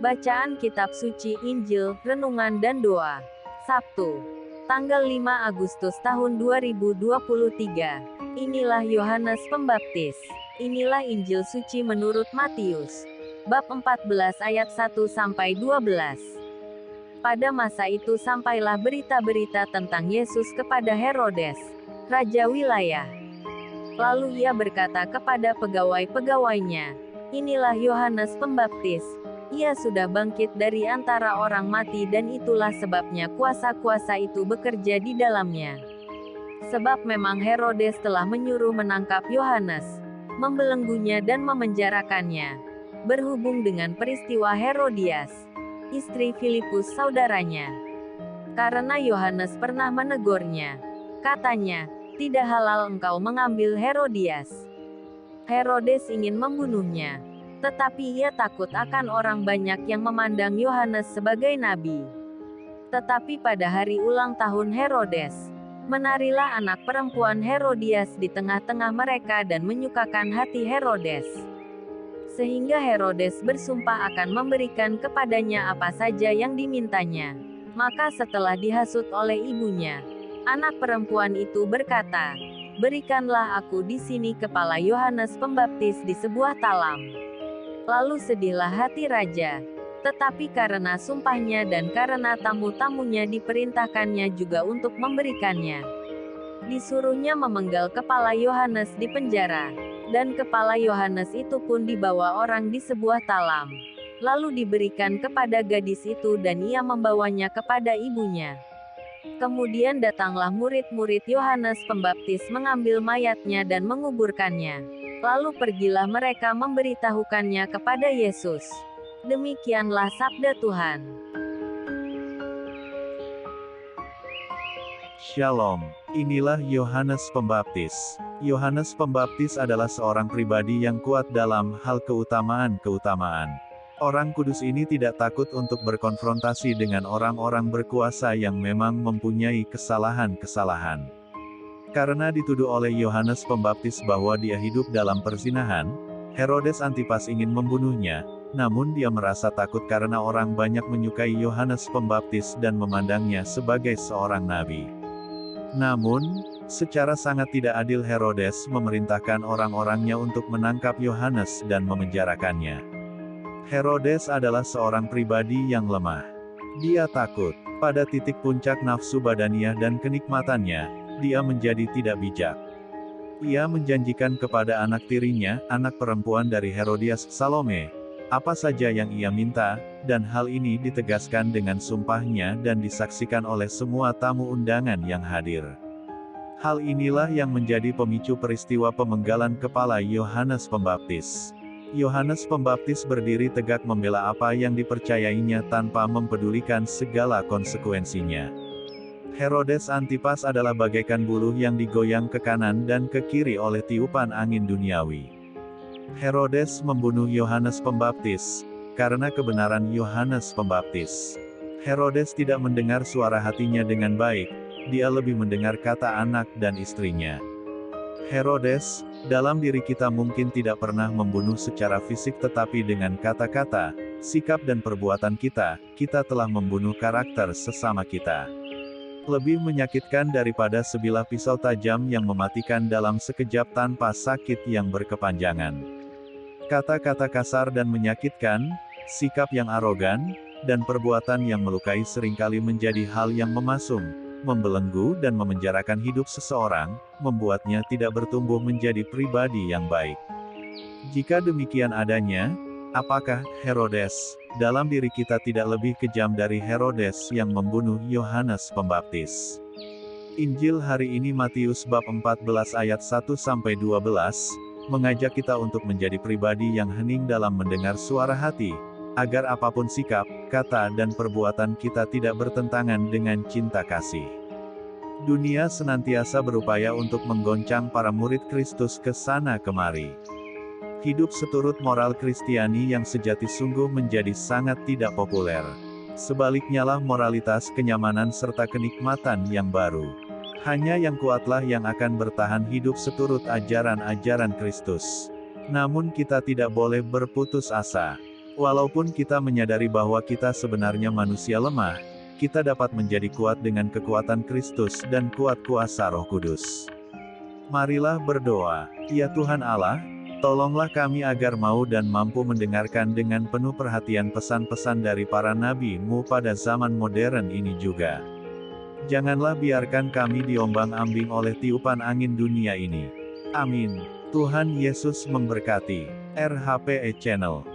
Bacaan Kitab Suci Injil, Renungan dan Doa. Sabtu, tanggal 5 Agustus tahun 2023. Inilah Yohanes Pembaptis. Inilah Injil Suci menurut Matius. Bab 14 ayat 1-12. Pada masa itu sampailah berita-berita tentang Yesus kepada Herodes, raja wilayah. Lalu ia berkata kepada pegawai-pegawainya, "Inilah Yohanes Pembaptis. Ia sudah bangkit dari antara orang mati dan itulah sebabnya kuasa-kuasa itu bekerja di dalamnya." Sebab memang Herodes telah menyuruh menangkap Yohanes, membelenggunya dan memenjarakannya, berhubung dengan peristiwa Herodias, istri Filipus saudaranya. Karena Yohanes pernah menegurnya. Katanya, "Tidak halal engkau mengambil Herodias." Herodes ingin membunuhnya. Tetapi ia takut akan orang banyak yang memandang Yohanes sebagai nabi. Tetapi pada hari ulang tahun Herodes, menarilah anak perempuan Herodias di tengah-tengah mereka dan menyukakan hati Herodes. Sehingga Herodes bersumpah akan memberikan kepadanya apa saja yang dimintanya. Maka setelah dihasut oleh ibunya, anak perempuan itu berkata, "Berikanlah aku di sini kepala Yohanes Pembaptis di sebuah talam." Lalu sedihlah hati raja. Tetapi karena sumpahnya dan karena tamu-tamunya diperintahkannya juga untuk memberikannya. Disuruhnya memenggal kepala Yohanes di penjara. Dan kepala Yohanes itu pun dibawa orang di sebuah talam. Lalu diberikan kepada gadis itu dan ia membawanya kepada ibunya. Kemudian datanglah murid-murid Yohanes Pembaptis mengambil mayatnya dan menguburkannya. Lalu pergilah mereka memberitahukannya kepada Yesus. Demikianlah sabda Tuhan. Shalom, inilah Yohanes Pembaptis. Yohanes Pembaptis adalah seorang pribadi yang kuat dalam hal keutamaan-keutamaan. Orang kudus ini tidak takut untuk berkonfrontasi dengan orang-orang berkuasa yang memang mempunyai kesalahan-kesalahan. Karena dituduh oleh Yohanes Pembaptis bahwa dia hidup dalam perzinahan, Herodes Antipas ingin membunuhnya, namun dia merasa takut karena orang banyak menyukai Yohanes Pembaptis dan memandangnya sebagai seorang nabi. Namun, secara sangat tidak adil Herodes memerintahkan orang-orangnya untuk menangkap Yohanes dan memenjarakannya. Herodes adalah seorang pribadi yang lemah. Dia takut. Pada titik puncak nafsu badaniah dan kenikmatannya, dia menjadi tidak bijak. Ia menjanjikan kepada anak tirinya, anak perempuan dari Herodias, Salome, apa saja yang ia minta, dan hal ini ditegaskan dengan sumpahnya dan disaksikan oleh semua tamu undangan yang hadir. Hal inilah yang menjadi pemicu peristiwa pemenggalan kepala Yohanes Pembaptis. Yohanes Pembaptis berdiri tegak membela apa yang dipercayainya tanpa mempedulikan segala konsekuensinya. Herodes Antipas adalah bagaikan buluh yang digoyang ke kanan dan ke kiri oleh tiupan angin duniawi. Herodes membunuh Yohanes Pembaptis karena kebenaran Yohanes Pembaptis. Herodes tidak mendengar suara hatinya dengan baik, dia lebih mendengar kata anak dan istrinya. Herodes, dalam diri kita mungkin tidak pernah membunuh secara fisik tetapi dengan kata-kata, sikap dan perbuatan kita, kita telah membunuh karakter sesama kita. Lebih menyakitkan daripada sebilah pisau tajam yang mematikan dalam sekejap tanpa sakit yang berkepanjangan. Kata-kata kasar dan menyakitkan, sikap yang arogan, dan perbuatan yang melukai seringkali menjadi hal yang memasung, membelenggu dan memenjarakan hidup seseorang, membuatnya tidak bertumbuh menjadi pribadi yang baik. Jika demikian adanya, apakah Herodes dalam diri kita tidak lebih kejam dari Herodes yang membunuh Yohanes Pembaptis? Injil hari ini Matius bab 14 ayat 1-12, mengajak kita untuk menjadi pribadi yang hening dalam mendengar suara hati, agar apapun sikap, kata dan perbuatan kita tidak bertentangan dengan cinta kasih. Dunia senantiasa berupaya untuk menggoncang para murid Kristus ke sana kemari. Hidup seturut moral Kristiani yang sejati sungguh menjadi sangat tidak populer. Sebaliknya lah moralitas kenyamanan serta kenikmatan yang baru. Hanya yang kuatlah yang akan bertahan hidup seturut ajaran-ajaran Kristus. Namun kita tidak boleh berputus asa. Walaupun kita menyadari bahwa kita sebenarnya manusia lemah, kita dapat menjadi kuat dengan kekuatan Kristus dan kuat kuasa Roh Kudus. Marilah berdoa. Ya Tuhan Allah, tolonglah kami agar mau dan mampu mendengarkan dengan penuh perhatian pesan-pesan dari para nabi-Mu pada zaman modern ini juga. Janganlah biarkan kami diombang-ambing oleh tiupan angin dunia ini. Amin. Tuhan Yesus memberkati. RHPE Channel.